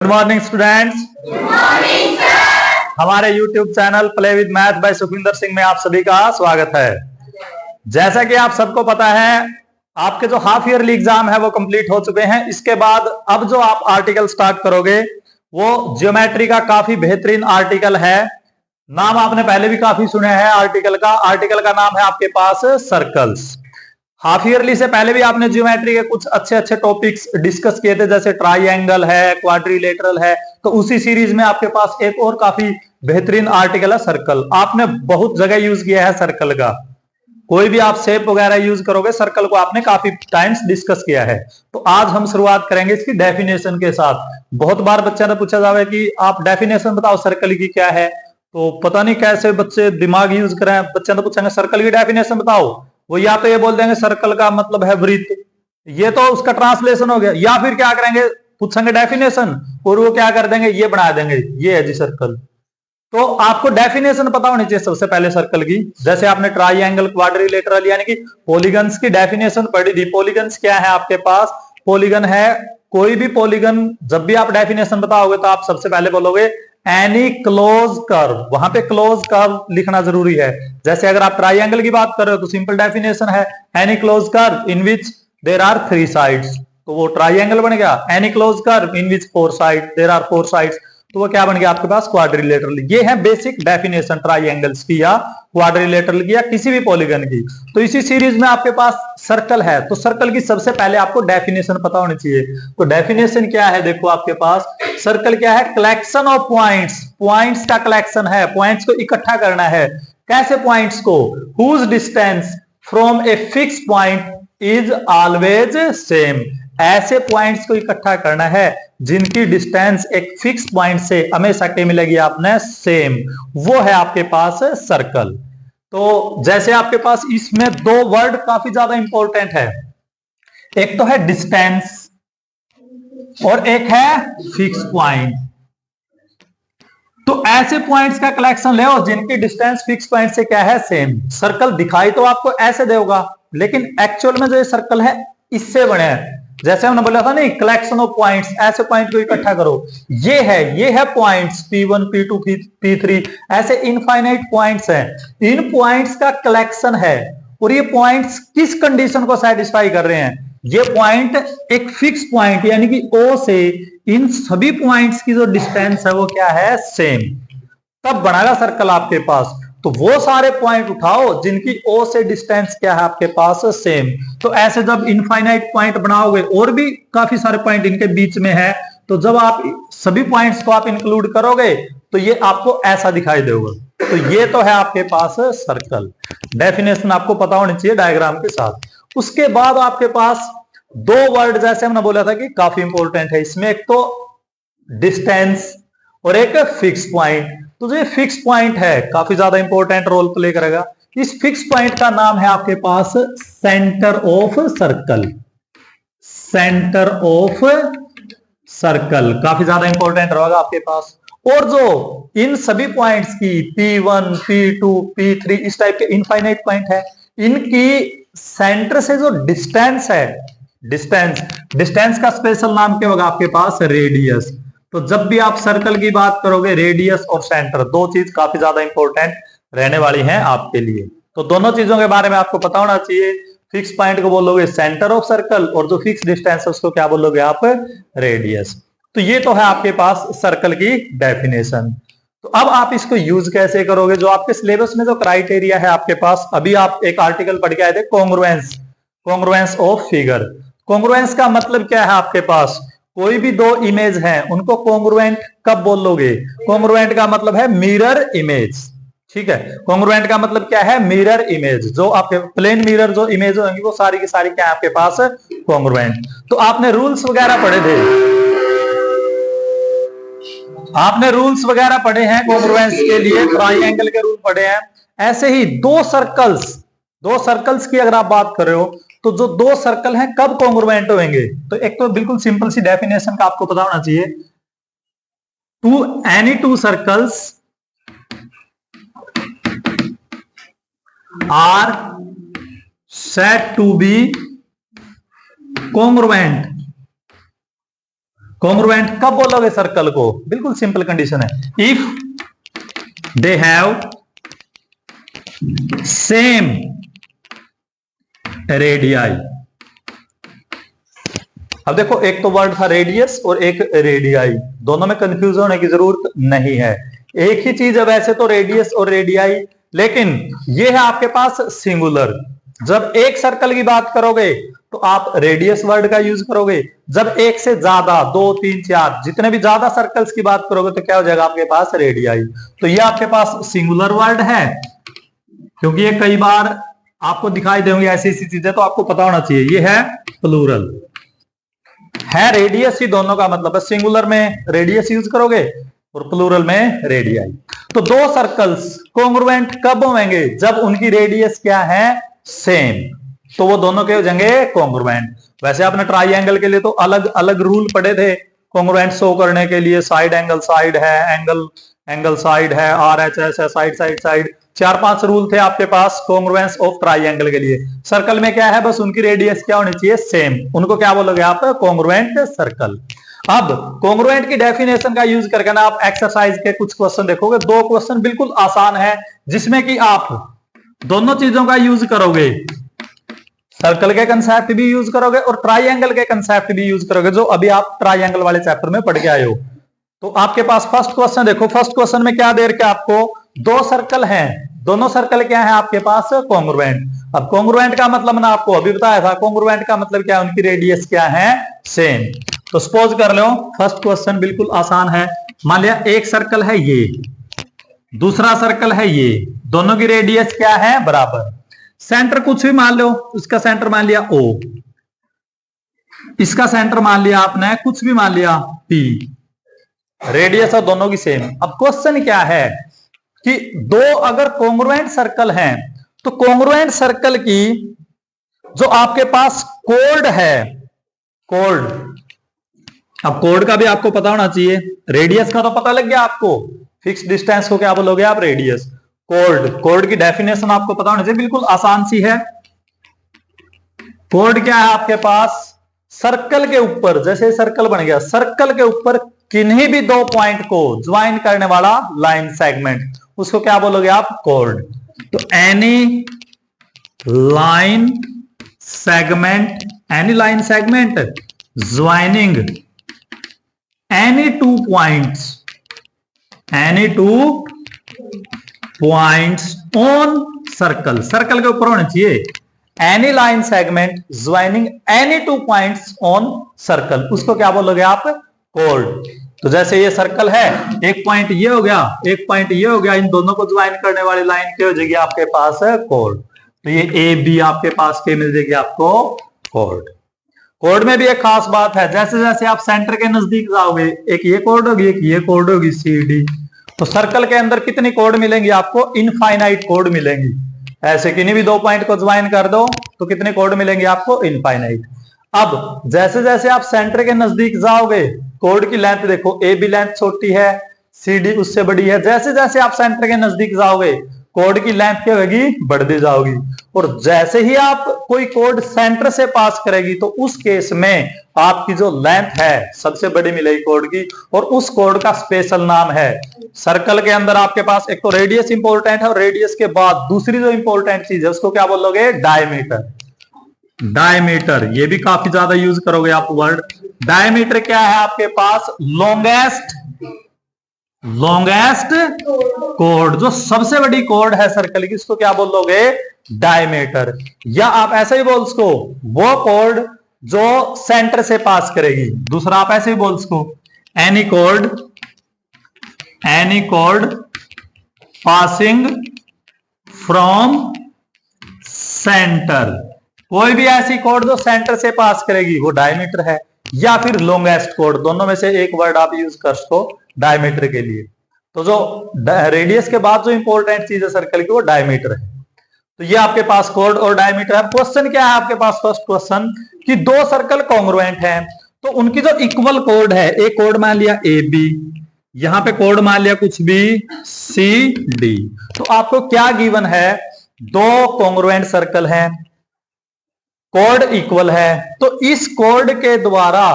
Good morning students. हमारे YouTube channel play with math by Sukhwinder Singh में आप सभी का स्वागत है। जैसा कि आप सबको पता है, आपके जो हाफ ईयरली एग्जाम है वो कंप्लीट हो चुके हैं। इसके बाद अब जो आप आर्टिकल स्टार्ट करोगे वो ज्योमेट्री का काफी बेहतरीन आर्टिकल है। नाम आपने पहले भी काफी सुने हैं आर्टिकल का नाम है आपके पास सर्कल्स। हाफ ईयरली से पहले भी आपने ज्योमेट्री के कुछ अच्छे अच्छे टॉपिक्स डिस्कस किए थे, जैसे ट्राइंगल है, क्वाड्रिलेटरल है। तो उसी सीरीज में आपके पास एक और काफी बेहतरीन आर्टिकल है सर्कल। आपने बहुत जगह यूज किया है सर्कल का, कोई भी आप शेप वगैरह यूज करोगे, सर्कल को आपने काफी टाइम्स डिस्कस किया है। तो आज हम शुरुआत करेंगे इसकी डेफिनेशन के साथ। बहुत बार बच्चा ने पूछा जावे कि आप डेफिनेशन बताओ सर्कल की क्या है, तो पता नहीं कैसे बच्चे दिमाग यूज करें। बच्चे ने पूछेंगे सर्कल की डेफिनेशन बताओ, वो या तो ये बोल देंगे सर्कल का मतलब है वृत्त, ये तो उसका ट्रांसलेशन हो गया। या फिर क्या करेंगे, पूछेंगे डेफिनेशन और वो क्या कर देंगे, ये बना देंगे, ये है जी सर्कल। तो आपको डेफिनेशन पता होनी चाहिए सबसे पहले सर्कल की। जैसे आपने ट्राइंगल, क्वाड्रिलेटरल यानी कि पॉलीगन्स की डेफिनेशन पढ़ी थी। पॉलीगन्स क्या है आपके पास, पॉलीगन है कोई भी पॉलीगन। जब भी आप डेफिनेशन बताओगे तो आप सबसे पहले बोलोगे एनी क्लोज कर्व। वहां पे क्लोज कर्व लिखना जरूरी है। जैसे अगर आप ट्राइंगल की बात कर रहे हो तो सिंपल डेफिनेशन है any close curve in which there are 3 sides, तो वो ट्राइंगल बन गया। Any close curve in which 4 side there are 4 sides, तो वो क्या बन गया आपके पास, क्वाड्रिलेटरल। ये है बेसिक डेफिनेशन ट्राइंगल्स की या क्वाड्रिलेटरल की या किसी भी पॉलीगन की। तो इसी सीरीज में आपके पास सर्कल है, तो सर्कल की सबसे पहले आपको डेफिनेशन पता होनी चाहिए। तो डेफिनेशन क्या है, देखो आपके पास सर्कल क्या है, कलेक्शन ऑफ पॉइंट्स। पॉइंट्स का कलेक्शन है, पॉइंट्स को इकट्ठा करना है। कैसे पॉइंट्स को, whose distance from a fix point is always same. ऐसे पॉइंट्स को इकट्ठा करना है जिनकी डिस्टेंस एक फिक्स पॉइंट से हमेशा क्या मिलेगी आपने, सेम। वो है आपके पास सर्कल। तो जैसे आपके पास इसमें दो वर्ड काफी ज्यादा इंपॉर्टेंट है, एक तो है डिस्टेंस और एक है फिक्स पॉइंट। तो ऐसे पॉइंट्स का कलेक्शन ले जिनकी डिस्टेंस फिक्स पॉइंट से क्या है, सेम। सर्कल दिखाई तो आपको ऐसे देगा, लेकिन एक्चुअल में जो ये सर्कल है इससे बने हैं। जैसे हमने बोला था नहीं, कलेक्शन ऑफ पॉइंट्स, ऐसे पॉइंट को इकट्ठा करो। ये है पॉइंट्स P1 P2 P3, ऐसे इनफाइनाइट पॉइंट्स हैं। इन पॉइंट्स का कलेक्शन है और ये पॉइंट्स किस कंडीशन को सेटिस्फाई कर रहे हैं, ये पॉइंट एक फिक्स पॉइंट यानी कि O से इन सभी पॉइंट्स की जो डिस्टेंस है वो क्या है, सेम। तब बनाएगा सर्कल आपके पास। तो वो सारे पॉइंट उठाओ जिनकी O से डिस्टेंस क्या है आपके पास, सेम। तो ऐसे जब इनफाइनाइट पॉइंट बनाओगे, और भी काफी सारे पॉइंट इनके बीच में है, तो जब आप सभी पॉइंट्स को आप इंक्लूड करोगे तो ये आपको ऐसा दिखाई देगा। तो ये तो है आपके पास सर्कल। डेफिनेशन आपको पता होनी चाहिए डायग्राम के साथ। उसके बाद आपके पास दो वर्ड, जैसे हमने बोला था कि काफी इंपॉर्टेंट है इसमें, एक तो डिस्टेंस और एक फिक्स पॉइंट। तो जो फिक्स पॉइंट है काफी ज्यादा इंपॉर्टेंट रोल प्ले करेगा। इस फिक्स पॉइंट का नाम है आपके पास centre of circle. Centre of circle काफी ज्यादा इंपॉर्टेंट रहेगा आपके पास। और जो इन सभी पॉइंट्स की P1 P2 P3 इस टाइप के इनफाइनाइट पॉइंट है, इनकी सेंटर से जो डिस्टेंस है, डिस्टेंस का स्पेशल नाम क्या होगा आपके पास, रेडियस। तो जब भी आप सर्कल की बात करोगे, रेडियस और सेंटर दो चीज काफी ज्यादा इंपॉर्टेंट रहने वाली हैं आपके लिए। तो दोनों चीजों के बारे में आपको पता होना चाहिए। फिक्स पॉइंट को बोलोगे सेंटर ऑफ सर्कल, और जो फिक्स डिस्टेंस है उसको क्या बोलोगे आप, रेडियस। तो ये तो है आपके पास सर्कल की डेफिनेशन। तो अब आप इसको यूज कैसे करोगे, जो आपके सिलेबस में जो क्राइटेरिया है आपके पास। अभी आप एक आर्टिकल पढ़ के आए थे, कॉन्ग्रुएंस ऑफ फिगर। कॉन्ग्रुएंस का मतलब क्या है आपके पास, कोई भी दो इमेज हैं उनको कॉन्ग्रुएंट कब बोलोगे। कॉन्ग्रुएंट का मतलब है मिरर इमेज, ठीक है। कॉन्ग्रुएंट का मतलब क्या है, मिरर इमेज। जो आपके प्लेन मिरर जो इमेज होंगी वो सारी की सारी क्या है आपके पास, कॉन्ग्रुएंट। तो आपने रूल्स वगैरह पढ़े थे, आपने रूल्स वगैरह पढ़े हैं कॉन्ग्रुएंस के लिए, ट्राइंगल के रूल पढ़े हैं। ऐसे ही दो सर्कल्स की अगर आप बात कर रहे हो, तो जो दो सर्कल हैं कब कॉन्ग्रुएंट होंगे। तो एक तो बिल्कुल सिंपल सी डेफिनेशन का आपको पता होना चाहिए, any two circles are said to be congruent congruent कब बोलोगे सर्कल को? बिल्कुल सिंपल कंडीशन है, if they have same radii. अब देखो, एक तो वर्ड था रेडियस और एक रेडियाई, दोनों में कंफ्यूज होने की जरूरत नहीं है, एक ही चीज है वैसे तो रेडियस और रेडियाई, लेकिन ये है आपके पास सिंगुलर। जब एक सर्कल की बात करोगे तो आप रेडियस वर्ड का यूज करोगे, जब एक से ज्यादा 2 3 4 जितने भी ज्यादा सर्कल्स की बात करोगे तो क्या हो जाएगा आपके पास? रेडियाई। तो ये आपके पास सिंगुलर वर्ड है, क्योंकि ये कई बार आपको दिखाई देंगे ऐसी ऐसी चीजें, तो आपको पता होना चाहिए। ये है प्लूरल, है रेडियस ही दोनों का मतलब है, सिंगुलर में रेडियस यूज करोगे और प्लूरल में रेडियाई। तो दो सर्कल्स कॉन्ग्रुएंट कब होंगे? जब उनकी रेडियस क्या है? सेम, तो वो दोनों के हो जाएंगे कॉन्ग्रुएंट। वैसे आपने ट्राइंगल के लिए तो अलग अलग रूल पढ़े थे कॉन्ग्रुएंट शो करने के लिए, साइड एंगल साइड है, एंगल साइड है, RHS है, साइड साइड साइड, 4-5 रूल थे आपके पास कॉन्ग्रुएंस ऑफ ट्राइंगल के लिए। सर्कल में क्या है? बस उनकी रेडियस क्या होनी चाहिए? सेम, उनको क्या बोलोगे आप? Congruent circle. अब कॉन्ग्रुएंट की डेफिनेशन का यूज करके ना आप एक्सरसाइज के कुछ क्वेश्चन देखोगे, 2 क्वेश्चन बिल्कुल आसान है, जिसमें कि आप दोनों चीजों का यूज करोगे, सर्कल के कंसेप्ट भी यूज करोगे और ट्राइंगल के कंसेप्ट भी यूज करोगे, जो अभी आप ट्राइंगल वाले चैप्टर में पढ़ के आए हो। तो आपके पास फर्स्ट क्वेश्चन देखो, फर्स्ट क्वेश्चन में क्या दे रखा है आपको? 2 सर्कल हैं, दोनों सर्कल क्या है आपके पास? कॉन्ग्रुएंट। अब कॉन्ग्रुएंट का मतलब मैंने आपको अभी बताया था, कॉन्ग्रुएंट का मतलब क्या है? उनकी रेडियस क्या है? सेम। तो सपोज कर लो, फर्स्ट क्वेश्चन बिल्कुल आसान है, मान लिया एक सर्कल है ये, दूसरा सर्कल है ये, दोनों की रेडियस क्या है? बराबर। सेंटर कुछ भी मान लो, उसका सेंटर मान लिया O, इसका सेंटर मान लिया आपने कुछ भी मान लिया P, रेडियस और दोनों की सेम। अब क्वेश्चन क्या है कि दो अगर कॉन्ग्रुएंट सर्कल हैं तो कॉन्ग्रुएंट सर्कल की जो आपके पास कोड है, कोड, अब कोड का भी आपको पता होना चाहिए, रेडियस का तो पता लग गया आपको, फिक्स डिस्टेंस को क्या बोलोगे आप? रेडियस। कोड, कोड की डेफिनेशन आपको पता होना चाहिए, बिल्कुल आसान सी है। कोड क्या है आपके पास? सर्कल के ऊपर, जैसे सर्कल बन गया, सर्कल के ऊपर किन्हीं भी 2 पॉइंट को ज्वाइन करने वाला लाइन सेगमेंट, उसको क्या बोलोगे आप? कोड। तो any line segment, any line segment joining any 2 points, any 2 points on circle, circle के ऊपर होना चाहिए, any line segment joining any 2 points on circle, उसको क्या बोलोगे आप? कोड। तो जैसे ये सर्कल है, एक पॉइंट ये हो गया, एक पॉइंट ये हो गया, इन दोनों को ज्वाइन करने वाली लाइन क्या हो जाएगी आपके पास? कोड। तो ये AB आपके पास क्या मिल जाएगी आपको? कोड। कोड में भी एक खास बात है, जैसे जैसे आप सेंटर के नजदीक जाओगे, एक ये कोड होगी, एक ये कोड होगी CD, तो सर्कल के अंदर कितनी कोड मिलेंगी आपको? इनफाइनाइट कोड मिलेंगी। ऐसे किन्हीं भी 2 पॉइंट को ज्वाइन कर दो तो कितने कोड मिलेंगे आपको? इनफाइनाइट। अब जैसे जैसे आप सेंटर के नजदीक जाओगे, कोड की लेंथ देखो, AB लेंथ छोटी है, CD उससे बड़ी है, जैसे जैसे आप सेंटर के नजदीक जाओगे कोड की लेंथ क्या होगी? बढ़ती जाओगी। और जैसे ही आप कोई कोड सेंटर से पास करेगी तो उस केस में आपकी जो लेंथ है सबसे बड़ी मिलेगी कोड की, और उस कोड का स्पेशल नाम है, सर्कल के अंदर आपके पास एक तो रेडियस इंपॉर्टेंट है, और रेडियस के बाद दूसरी जो इंपॉर्टेंट चीज है उसको क्या बोलोगे? डायमीटर। डायमीटर, ये भी काफी ज्यादा यूज करोगे आप वर्ड। डायमीटर क्या है आपके पास? लॉन्गेस्ट, लॉन्गेस्ट कोड, जो सबसे बड़ी कोड है सर्कल की, इसको क्या बोलोगे? डायमीटर। या आप ऐसे ही बोल उसको, वो कोड जो सेंटर से पास करेगी। दूसरा आप ऐसे ही बोल उसको, any code, any code passing from centre, कोई भी ऐसी कोड जो सेंटर से पास करेगी वो डायमीटर है। या फिर लॉन्गेस्ट कोड, दोनों में से एक वर्ड आप यूज कर सको डायमीटर के लिए। तो जो रेडियस के बाद जो इंपॉर्टेंट चीज है सर्कल की वो डायमीटर है। तो ये आपके पास कोड और डायमीटर है। क्वेश्चन क्या है आपके पास? फर्स्ट क्वेश्चन कि 2 सर्कल कॉन्ग्रुएंट हैं तो उनकी जो इक्वल कोड है, एक कोड मान लिया AB, यहां पे कोड मान लिया कुछ भी CD, तो आपको क्या गिवन है? 2 कॉन्ग्रुएंट सर्कल हैं, कोड इक्वल है, तो इस कोड के द्वारा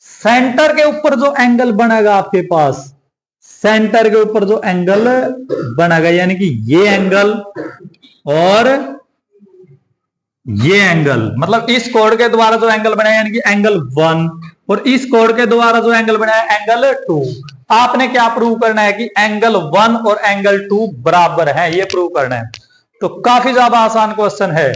सेंटर के ऊपर जो एंगल बनेगा आपके पास, सेंटर के ऊपर जो एंगल बनेगा, यानी कि ये एंगल और ये एंगल, मतलब इस कोड के द्वारा जो एंगल बनाया यानी कि एंगल 1, और इस कोड के द्वारा जो एंगल बनाया एंगल 2। आपने क्या प्रूव करना है कि एंगल 1 और एंगल 2 बराबर है, ये प्रूव करना है। तो काफी ज्यादा आसान क्वेश्चन है।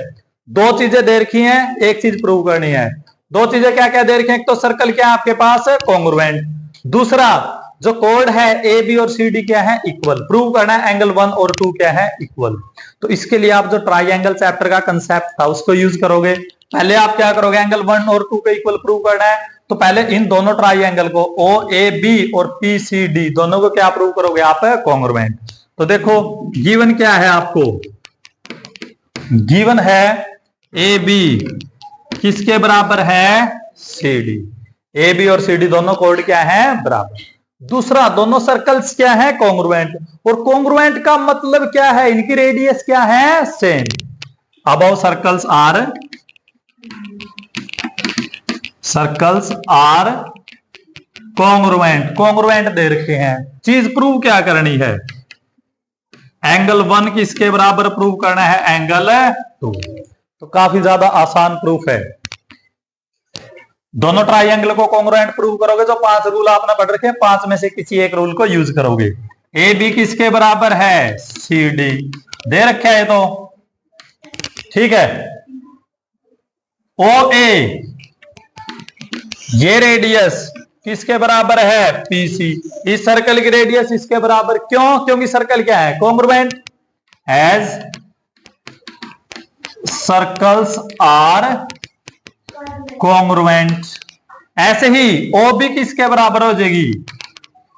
दो चीजें दे रखी हैं, एक चीज प्रूव करनी है। दो चीजें क्या क्या दे रखी हैं, एक तो सर्कल क्या है आपके पास, कॉन्ग्रुएंट। दूसरा जो कोड है ए बी और सी डी क्या है, इक्वल। प्रूव करना है एंगल 1 और 2 क्या है, इक्वल। तो इसके लिए आप जो ट्राइंगल चैप्टर का कंसेप्ट था उसको यूज करोगे। पहले आप क्या करोगे, एंगल 1 और 2 के इक्वल प्रूव करना है, तो पहले इन दोनों ट्राइंगल को ओ ए बी और पी सी डी दोनों को क्या प्रूव करोगे आप, कॉन्ग्रुएंट। तो देखो गिवन क्या है आपको, गिवन है ए बी किसके बराबर है, सी डी। ए बी और सी डी दोनों कोड क्या है, बराबर। दूसरा दोनों सर्कल्स क्या है, कॉन्ग्रुएंट। और कॉन्ग्रुएंट का मतलब क्या है, इनकी रेडियस क्या है, same. Above circles are congruent, congruent दे रखे हैं। चीज प्रूव क्या करनी है, एंगल 1 किसके बराबर प्रूव करना है, एंगल 2। तो काफी ज्यादा आसान प्रूफ है। दोनों ट्राइंगल को कॉन्ग्रुएंट प्रूव करोगे तो 5 रूल आपने पढ़ रखे हैं, 5 में से किसी एक रूल को यूज करोगे। ए बी किसके बराबर है, सी डी दे रखा है, तो ठीक है। ओ ए ये रेडियस किसके बराबर है, पीसी। इस सर्कल की रेडियस इसके बराबर, क्यों, क्योंकि सर्कल क्या है, congruent. As circles are congruent, ऐसे ही ओ बी किसके बराबर हो जाएगी,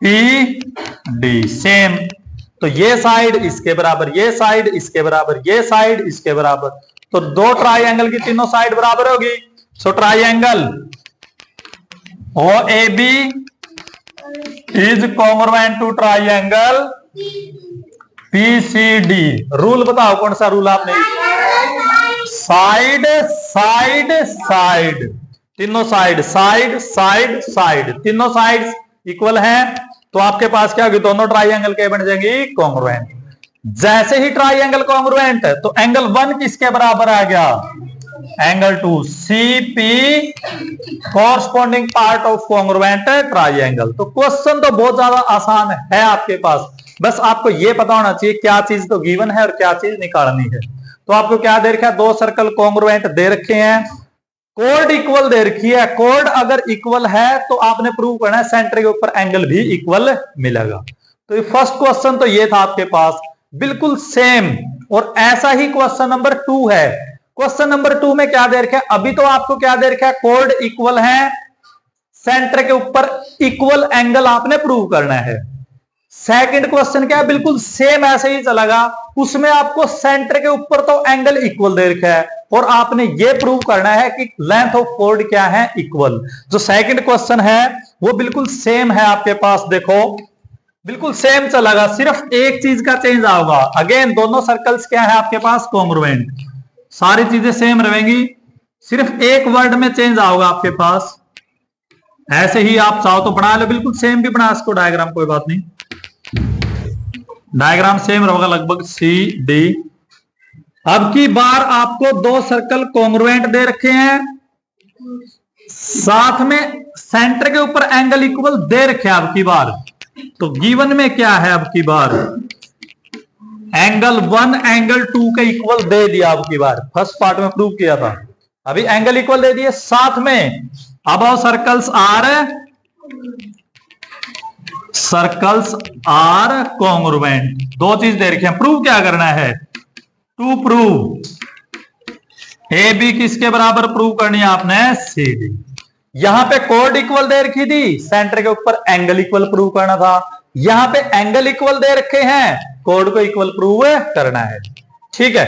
पी डी, सेम। तो ये साइड इसके बराबर, ये साइड इसके बराबर, ये साइड इसके बराबर, तो दो ट्राइंगल की तीनों साइड बराबर होगी। So triangle O A B is congruent to triangle P C D. Rule बताओ कौन सा रूल आपने, साइड साइड साइड, तीनों साइड, साइड साइड साइड, तीनों साइड्स इक्वल हैं, तो आपके पास क्या होगी, दोनों ट्राइंगल के बन जाएंगी कॉन्ग्रुएंट। जैसे ही ट्राइंगल कॉन्ग्रुएंट है तो एंगल 1 किसके बराबर आ गया, angle 2, C P corresponding part of congruent triangle. तो क्वेश्चन तो बहुत ज्यादा आसान है आपके पास, बस आपको यह पता होना चाहिए क्या चीज तो गिवन है और क्या चीज निकालनी है। तो आपको क्या दे रखा है, दो सर्कल कॉन्ग्रुएंट दे रखे हैं, कोड इक्वल दे रखी है। कोड अगर इक्वल है तो आपने प्रूव करना है सेंटर के ऊपर एंगल भी इक्वल मिलेगा। तो फर्स्ट क्वेश्चन तो ये था आपके पास, बिल्कुल सेम। और ऐसा ही क्वेश्चन नंबर 2 है। क्वेश्चन नंबर 2 में क्या दे रखा है, अभी तो आपको क्या दे रखा है, कोड इक्वल है, सेंटर के ऊपर इक्वल एंगल आपने प्रूव करना है। सेकंड क्वेश्चन क्या है, बिल्कुल सेम ऐसे ही चलेगा, उसमें आपको सेंटर के ऊपर तो एंगल इक्वल दे रखा है और आपने ये प्रूव करना है कि लेंथ ऑफ कोड क्या है, इक्वल। जो सेकंड क्वेश्चन है वो बिल्कुल सेम है आपके पास, देखो बिल्कुल सेम चलेगा, सिर्फ एक चीज का चेंज होगा। अगेन दोनों सर्कल्स क्या है आपके पास, कॉन्ग्रुएंट, सारी चीजें सेम रहेंगी, सिर्फ एक वर्ड में चेंज होगा आपके पास। ऐसे ही आप चाहो तो बना लो, बिल्कुल सेम भी बना इसको डायग्राम, कोई बात नहीं, डायग्राम सेम रहेगा लगभग, सी डी। अब की बार आपको दो सर्कल कॉन्ग्रुएंट दे रखे हैं, साथ में सेंटर के ऊपर एंगल इक्वल दे रखे हैं। अब की बार तो गिवन में क्या है, अब की बार एंगल 1 एंगल 2 के इक्वल दे दिया। अब की बार फर्स्ट पार्ट में प्रूव किया था, अभी एंगल इक्वल दे दिए, साथ में अबव सर्कल्स आर कॉन्ग्रुएंट, दो चीज दे रखे हैं। प्रूव क्या करना है, टू प्रूव ए बी किसके बराबर प्रूव करनी है आपने, सी डी। यहां पे कोड इक्वल दे रखी थी, सेंटर के ऊपर एंगल इक्वल प्रूव करना था। यहां पे एंगल इक्वल दे रखे हैं, कोड को इक्वल प्रूव करना है। ठीक है,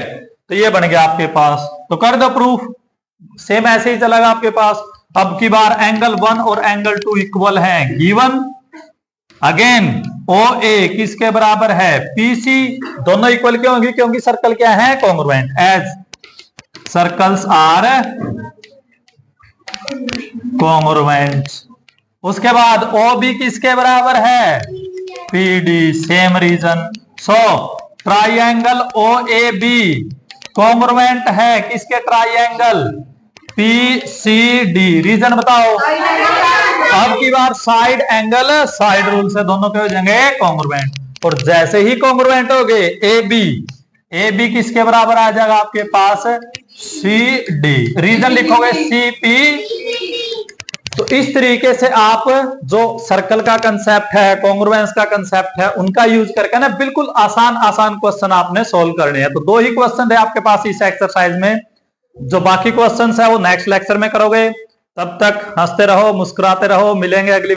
तो ये बन गया आपके पास, तो कर दो प्रूफ, सेम ऐसे ही चलेगा आपके पास। अब की बार एंगल 1 और एंगल 2 इक्वल हैं, गिवन। अगेन ओ ए किसके बराबर है, पीसी, दोनों इक्वल क्यों होंगे, क्योंकि सर्कल क्या है, congruent. As circles are congruent, उसके बाद ओ बी किसके बराबर है, P D, same reason. So triangle O A B congruent है किसके, triangle P C D. Reason बताओ। अब की बार साइड एंगल साइड रूल से दोनों के हो जाएंगे कॉन्ग्रुएंट, और जैसे ही कॉन्ग्रुएंट हो गए ए बी किसके बराबर आ जाएगा आपके पास, सी डी। रीजन लिखोगे सी पी। तो इस तरीके से आप जो सर्कल का कंसेप्ट है, कॉन्ग्रुएंस का कंसेप्ट है, उनका यूज करके ना बिल्कुल आसान आसान क्वेश्चन आपने सोल्व करने हैं। तो 2 ही क्वेश्चन है आपके पास इस एक्सरसाइज में, जो बाकी क्वेश्चन है वो नेक्स्ट लेक्चर में करोगे। तब तक हंसते रहो, मुस्कुराते रहो, मिलेंगे अगली